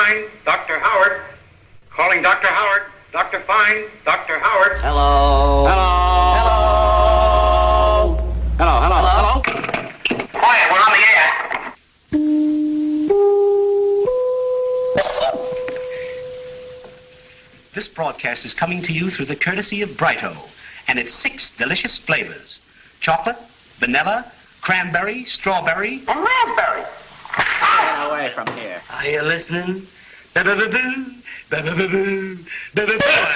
Fine, Dr. Howard. Calling Dr. Howard. Dr. Fine, Dr. Howard. Hello. Hello. Hello. Hello. Hello. Quiet, we're on the air. This broadcast is coming to you through the courtesy of Brighto and its 6 delicious flavors: chocolate, vanilla, cranberry, strawberry, and raspberry. Get away from here. Are you listening? Ba-ba-ba-boo, ba-ba-ba-boo, ba-ba-ba.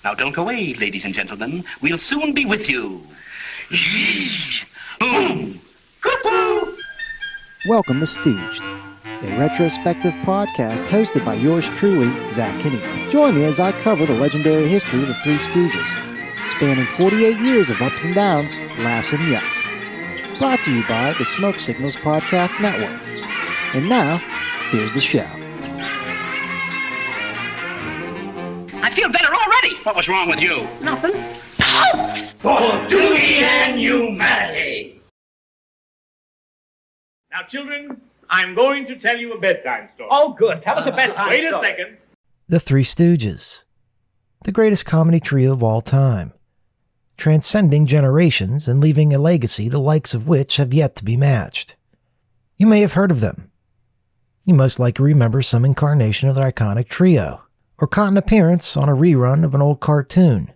Now don't go away, ladies and gentlemen. We'll soon be with you. Boom. Cuckoo. Welcome to Stooged, a retrospective podcast hosted by yours truly, Zach Kinney. Join me as I cover the legendary history of the Three Stooges, spanning 48 years of ups and downs, laughs and yucks. Brought to you by the Smoke Signals Podcast Network. And now, here's the show. I feel better already. What was wrong with you? Nothing. For duty and humanity. Now, children, I'm going to tell you a bedtime story. Oh, good. Tell us a bedtime Wait story. a second. The Three Stooges, the greatest comedy trio of all time, transcending generations and leaving a legacy the likes of which have yet to be matched. You may have heard of them. You most likely remember some incarnation of their iconic trio, or caught an appearance on a rerun of an old cartoon.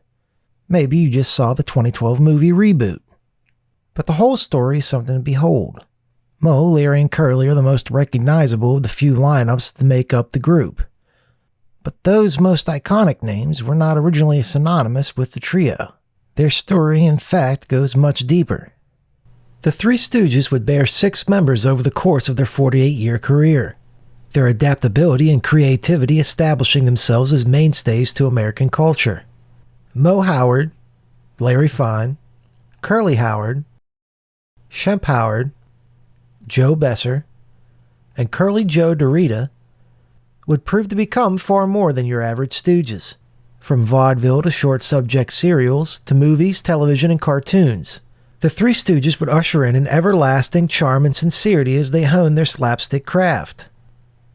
Maybe you just saw the 2012 movie reboot. But the whole story is something to behold. Moe, Larry, and Curly are the most recognizable of the few lineups that make up the group. But those most iconic names were not originally synonymous with the trio. Their story, in fact, goes much deeper. The Three Stooges would bear 6 members over the course of their 48-year career, their adaptability and creativity establishing themselves as mainstays to American culture. Moe Howard, Larry Fine, Curly Howard, Shemp Howard, Joe Besser, and Curly Joe Dorita would prove to become far more than your average Stooges. From vaudeville to short subject serials to movies, television, and cartoons, the Three Stooges would usher in an everlasting charm and sincerity as they honed their slapstick craft,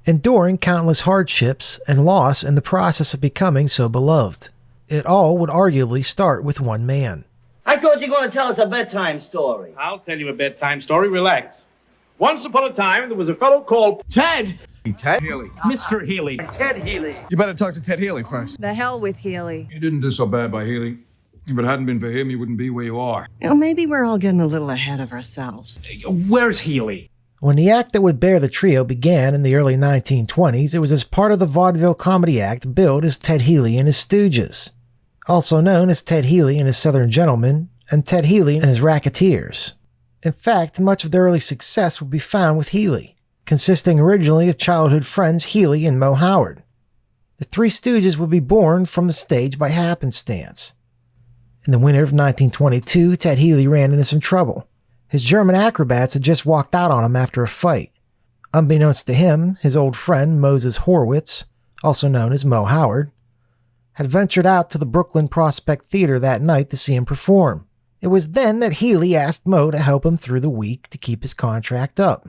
enduring countless hardships and loss in the process of becoming so beloved. It all would arguably start with one man. I thought you were going to tell us a bedtime story. I'll tell you a bedtime story. Relax. Once upon a time, there was a fellow called Ted! Ted Healy. Mr. Healy. Ted Healy. You better talk to Ted Healy first. The hell with Healy. You didn't do so bad by Healy. If it hadn't been for him, you wouldn't be where you are. Maybe we're all getting a little ahead of ourselves. Where's Healy? When the act that would bear the trio began in the early 1920s, it was as part of the vaudeville comedy act billed as Ted Healy and his Stooges, also known as Ted Healy and his Southern Gentlemen and Ted Healy and his Racketeers. In fact, much of their early success would be found with Healy, consisting originally of childhood friends Healy and Moe Howard. The Three Stooges would be born from the stage by happenstance. In the winter of 1922, Ted Healy ran into some trouble. His German acrobats had just walked out on him after a fight. Unbeknownst to him, his old friend Moses Horwitz, also known as Moe Howard, had ventured out to the Brooklyn Prospect Theater that night to see him perform. It was then that Healy asked Moe to help him through the week to keep his contract up.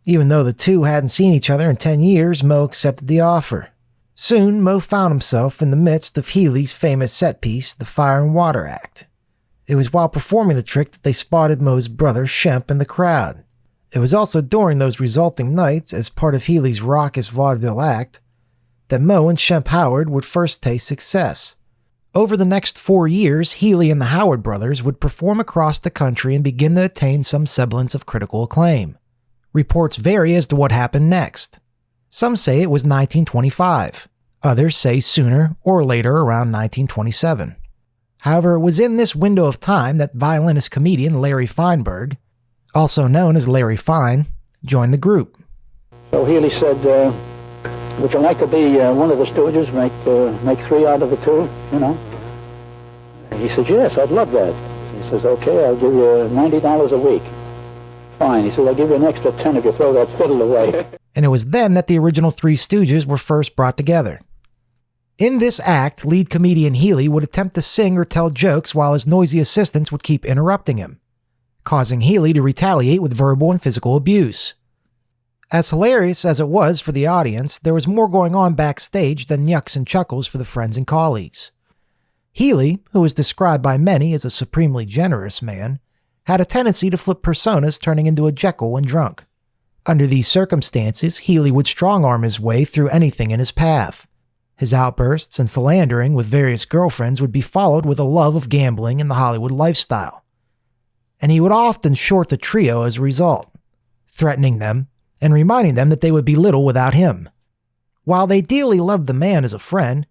Even though the two hadn't seen each other in 10 years, Moe accepted the offer. Soon, Moe found himself in the midst of Healy's famous set piece, the Fire and Water Act. It was while performing the trick that they spotted Moe's brother, Shemp, in the crowd. It was also during those resulting nights, as part of Healy's raucous vaudeville act, that Moe and Shemp Howard would first taste success. Over the next 4 years, Healy and the Howard brothers would perform across the country and begin to attain some semblance of critical acclaim. Reports vary as to what happened next. Some say it was 1925. Others say sooner or later around 1927. However, it was in this window of time that violinist-comedian Larry Feinberg, also known as Larry Fine, joined the group. So Healy said, would you like to be one of the Stooges, make 3 out of the 2, you know? And he said, yes, I'd love that. He says, okay, I'll give you $90 a week. Fine. He said, I'll give you an extra 10 if you throw that fiddle away. And it was then that the original Three Stooges were first brought together. In this act, lead comedian Healy would attempt to sing or tell jokes while his noisy assistants would keep interrupting him, causing Healy to retaliate with verbal and physical abuse. As hilarious as it was for the audience, there was more going on backstage than yucks and chuckles for the friends and colleagues. Healy, who was described by many as a supremely generous man, had a tendency to flip personas, turning into a Jekyll when drunk. Under these circumstances, Healy would strong-arm his way through anything in his path. His outbursts and philandering with various girlfriends would be followed with a love of gambling and the Hollywood lifestyle. And he would often short the trio as a result, threatening them and reminding them that they would be little without him. While they dearly loved the man as a friend,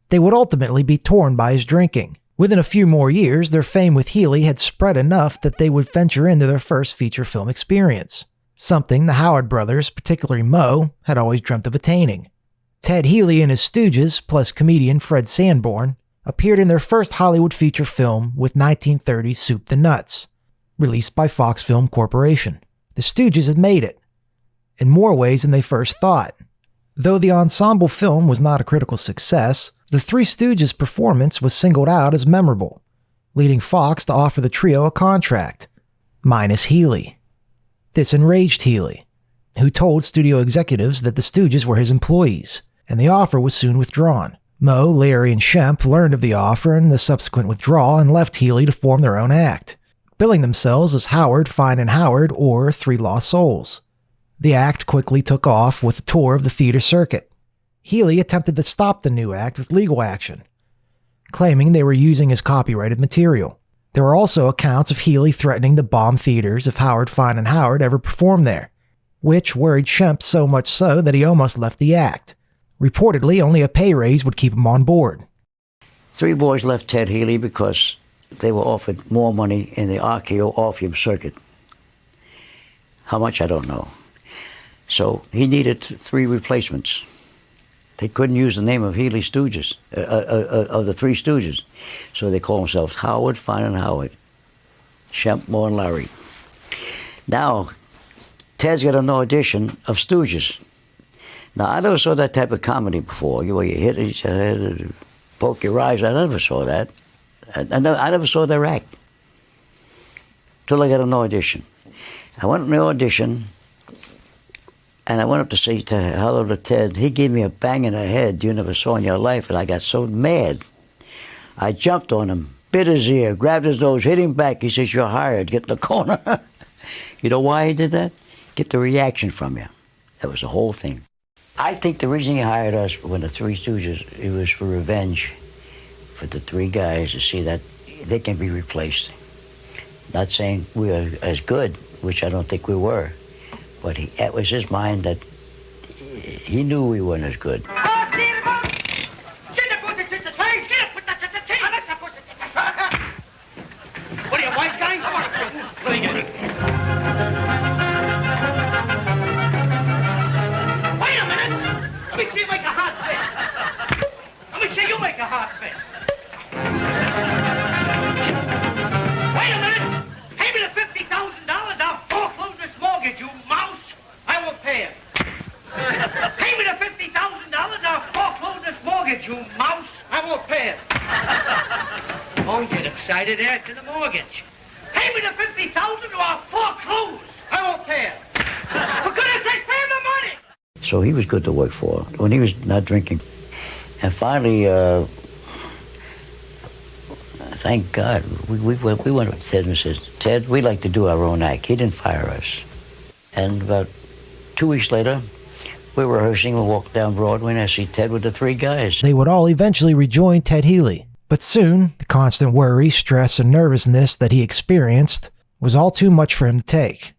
they would ultimately be torn by his drinking. Within a few more years, their fame with Healy had spread enough that they would venture into their first feature film experience, something the Howard brothers, particularly Moe, had always dreamt of attaining. Ted Healy and his Stooges, plus comedian Fred Sanborn, appeared in their first Hollywood feature film with 1930's Soup the Nuts, released by Fox Film Corporation. The Stooges had made it, in more ways than they first thought. Though the ensemble film was not a critical success, the Three Stooges' performance was singled out as memorable, leading Fox to offer the trio a contract, minus Healy. This enraged Healy, who told studio executives that the Stooges were his employees, and the offer was soon withdrawn. Moe, Larry, and Shemp learned of the offer and the subsequent withdrawal and left Healy to form their own act, billing themselves as Howard, Fine, and Howard, or Three Lost Souls. The act quickly took off with a tour of the theater circuit. Healy attempted to stop the new act with legal action, claiming they were using his copyrighted material. There were also accounts of Healy threatening to bomb theaters if Howard, Fine, and Howard ever performed there, which worried Shemp so much so that he almost left the act. Reportedly, only a pay raise would keep him on board. Three boys left Ted Healy because they were offered more money in the RKO Orpheum circuit. How much, I don't know. So he needed three replacements. They couldn't use the name of Healy Stooges, of the Three Stooges. So they call themselves Howard, Fine, and Howard. Shemp, Moe, and Larry. Now, Ted's got an audition of Stooges. Now, I never saw that type of comedy before. You hit each other, poke your eyes. I never saw that. I never saw their act till I got an audition. I went on the audition, and I went up to say hello to Ted. He gave me a bang in the head you never saw in your life, and I got so mad. I jumped on him, bit his ear, grabbed his nose, hit him back. He says, "You're hired. Get in the corner." You know why he did that? Get the reaction from you. That was the whole thing. I think the reason he hired us when the Three Stooges, it was for revenge for the three guys to see that they can be replaced. Not saying we were as good, which I don't think we were, but it was his mind that he knew we weren't as good. What are you, wise guy? What are you getting? Wait a minute! Let me see you make a hot fist. Let me see you make a hot fist. Wait a minute! Pay me the $50,000, I'll foreclose this mortgage, you mouse! I won't pay it. Pay me the $50,000, I'll foreclose this mortgage, you mouse! I won't pay it. Don't get excited, it's in the mortgage. Pay me the $50,000 or I'll foreclose! I won't pay it. For goodness sakes, pay him the money! So he was good to work for when he was not drinking. And finally, thank God, we went to Ted and said, "Ted, we like to do our own act." He didn't fire us. And about 2 weeks later, we were rehearsing, we walked down Broadway, and I see Ted with the three guys. They would all eventually rejoin Ted Healy, but soon the constant worry, stress, and nervousness that he experienced was all too much for him to take.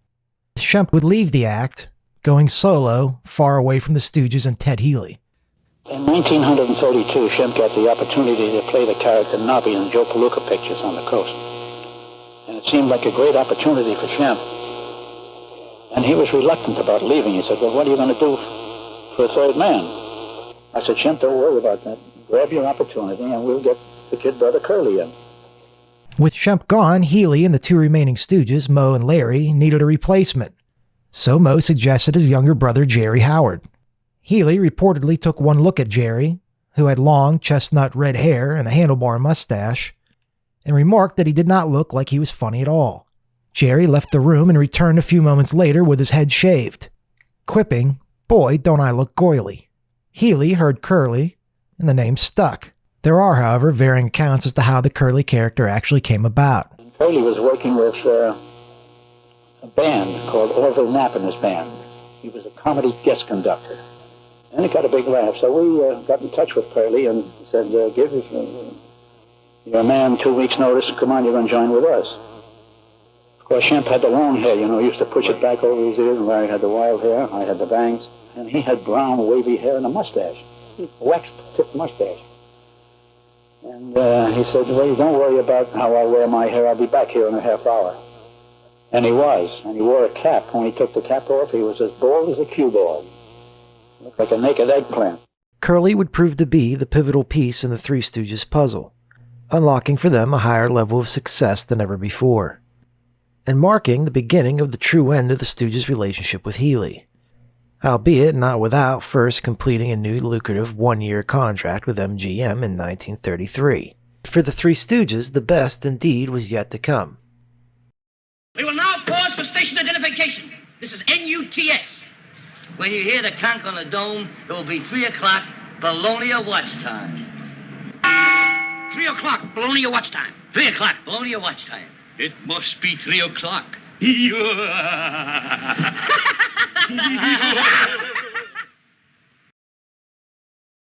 Shemp would leave the act, going solo, far away from the Stooges and Ted Healy. In 1932, Shemp got the opportunity to play the character Nobby in Joe Palooka pictures on the coast. And it seemed like a great opportunity for Shemp. And he was reluctant about leaving. He said, "Well, what are you going to do for a third man?" I said, "Shemp, don't worry about that. Grab your opportunity and we'll get the kid brother Curly in." With Shemp gone, Healy and the two remaining Stooges, Moe and Larry, needed a replacement. So Moe suggested his younger brother Jerry Howard. Healy reportedly took one look at Jerry, who had long, chestnut red hair and a handlebar mustache, and remarked that he did not look like he was funny at all. Jerry left the room and returned a few moments later with his head shaved. quipping, "Boy, don't I look goily." Healy heard Curly, and the name stuck. There are, however, varying accounts as to how the Curly character actually came about. Curly was working with a band called Orville Knapp in his band. He was a comedy guest conductor. And it got a big laugh, so we got in touch with Curly and said, give your man 2 weeks' notice, come on, you're going to join with us. Of course, Shemp had the long hair, he used to push it back over his ears, and Larry had the wild hair, I had the bangs, and he had brown, wavy hair and a mustache, waxed-tipped mustache. And he said, well, don't worry about how I wear my hair, I'll be back here in a half hour. And he was, and he wore a cap. When he took the cap off, he was as bald as a cue ball. Looked like a naked eggplant. Curly would prove to be the pivotal piece in the Three Stooges puzzle, unlocking for them a higher level of success than ever before, and marking the beginning of the true end of the Stooges' relationship with Healy, albeit not without first completing a new lucrative one-year contract with MGM in 1933. For the Three Stooges, the best indeed was yet to come. We will now pause for station identification. This is NUTS. When you hear the conch on the dome, it will be 3 o'clock, Bologna watch time. 3 o'clock, Bologna watch time. 3 o'clock, Bologna watch time. It must be 3 o'clock.